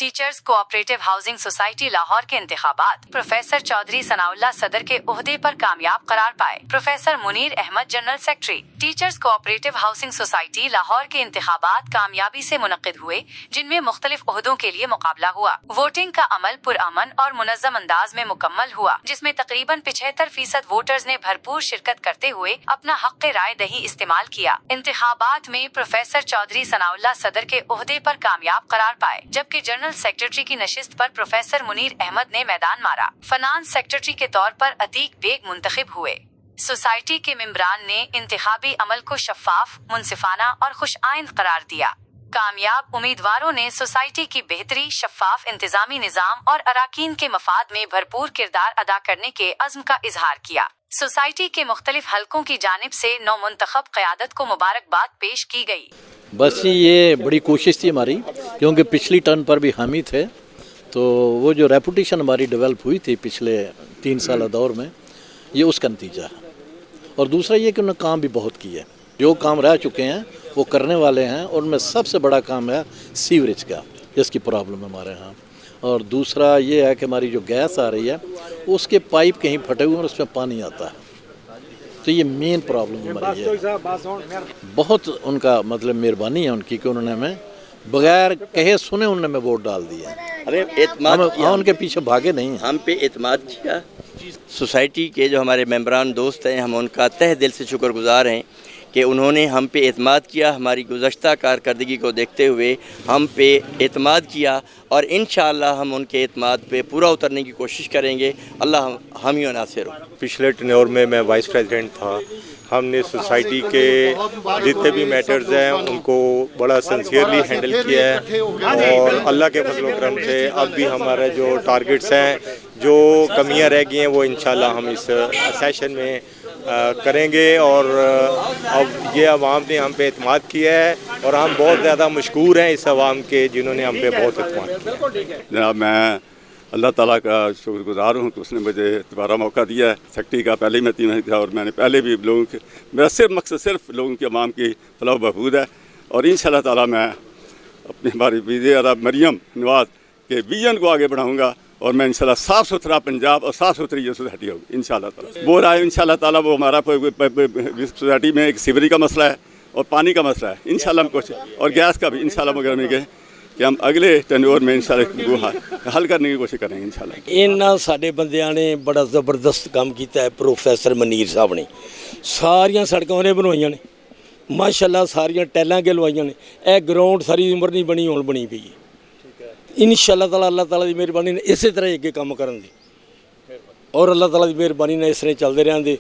Teachers cooperative housing society Lahore के इंतखाबात professor Chaudhary Sanaullah सदर के ओहदे पर कामयाब करार पाए। Professor Munir Ahmad general secretary teachers cooperative housing society Lahore के इंतखाबात कामयाबी से मुनक्किद हुए, जिनमें मुख्तलिफ ओहदों के लिए मुकाबला हुआ। वोटिंग का अमल पुरअमन और मुनज़्ज़म अंदाज में मुकम्मल हुआ, जिसमें तकरीबन 75% वोटर्स ने भरपूर शिरकत करते हुए अपना हक़ राय दही इस्तेमाल किया। इंतखाबात में प्रोफेसर चौधरी सनाउल्लाह सदर के ओहदे पर कामयाब करार पाए, जबकि जनरल सेक्रेटरी की नशिस्त पर प्रोफेसर मुनीर अहमद ने मैदान मारा। फाइनेंस सेक्रेटरी के तौर पर अतीक बेग मुंतखब हुए। सोसाइटी के मेंबरान ने इंतखाबी अमल को शफ़ाफ, मुनसिफाना और खुशआइंद करार दिया। कामयाब उम्मीदवारों ने सोसाइटी की बेहतरी, शफ़ाफ इंतजामी निज़ाम और अराकीन के मफाद में भरपूर किरदार अदा करने के अज़्म का इजहार किया। सोसाइटी के मुख्तलिफ हलकों की जानिब से नौ मुंतखब क़यादत को मुबारकबाद पेश की गई। बस ये बड़ी कोशिश थी हमारी, क्योंकि पिछली टर्न पर भी हम ही थे, तो वो जो रेपुटेशन हमारी डेवलप हुई थी पिछले 3 साल दौर में, ये उसका नतीजा है। और दूसरा ये कि उन्होंने काम भी बहुत किया है। जो काम रह चुके हैं वो करने वाले हैं, और उनमें सबसे बड़ा काम है सीवरेज का, जिसकी प्रॉब्लम है हमारे यहाँ। और दूसरा ये है कि हमारी जो गैस आ रही है उसके पाइप कहीं फटे हुए हैं और उसमें पानी आता है, तो ये मेन प्रॉब्लम हमारी है। बहुत उनका मतलब मेहरबानी है उनकी कि उन्होंने हमें बगैर कहे सुने उन्होंने हमें वोट डाल दिया। अरे एतमाद हम उनके पीछे भागे नहीं हैं। हम पे एतमाद किया। सोसाइटी के जो हमारे मेंबरान दोस्त हैं, हम उनका तहे दिल से शुक्रगुजार हैं कि उन्होंने हम पे एतमाद किया। हमारी गुज़श्ता कारकर्दगी को देखते हुए हम पे एतमाद किया, और इंशाअल्लाह हम उनके एतमाद पे पूरा उतरने की कोशिश करेंगे। अल्लाह हम ही नासिर हो। पिछले टेन्योर में मैं वाइस प्रेसिडेंट था। हमने सोसाइटी के जितने भी मैटर्स हैं उनको बड़ा सिंसियरली हैंडल किया है, और अल्लाह के फजल करम से अब भी हमारे जो टारगेट्स हैं, जो कमियां रह गई हैं, वो इंशाल्लाह हम इस सेशन में करेंगे। और अब ये अवाम ने हम पे एतमाद किया है, और हम बहुत ज़्यादा मशकूर हैं इस अवाम के जिन्होंने हम पे बहुत एतमाद किया। जनाब, मैं अल्लाह ताला का शुक्रगुजार हूँ कि उसने मुझे दोबारा मौका दिया है। सेक्रेटरी का पहले ही मैं 3 महीने था, और मैंने पहले भी लोगों के मेरा सिर्फ मकसद सिर्फ लोगों की आवाम की फलाह बहबूद है। और इंशाअल्लाह ताला मैं अपनी हमारी वज़ीर मरियम नवाज़ के विजन को आगे बढ़ाऊँगा, और मैं इंशाल्लाह साफ़ सुथरा पंजाब और साफ़ सुथरी ये सोसाइटी होगी इंशाल्लाह ताला। वो रहा है इंशाल्लाह ताला, वो हमारा सोसाइटी में एक सीवरेज का मसला है और पानी का मसला है, इंशाल्लाह हम कोशिश, और गैस का भी इंशाल्लाह मगर में गए कि हम अगले टेन्योर में इंशाल्लाह हल करने की कोशिश करेंगे इंशाल्लाह। इन्हां साडे बंदियां ने बड़ा ज़बरदस्त काम किया है। प्रोफेसर मनीर साहब ने सारियां सड़कां उन्हें बनवाइयां ने, माशाअल्लाह सारियां टैलां के लवाइयां ने। यह ग्राउंड सारी उम्र नहीं बनी, हुण बनी पई है। इंशाअल्लाह ताला अल्लाह ताला की मेहरबानी ने इस तरह अगे काम करन दी, और अल्लाह ताला की मेहरबानी ने इस तरह चलते रहन दे।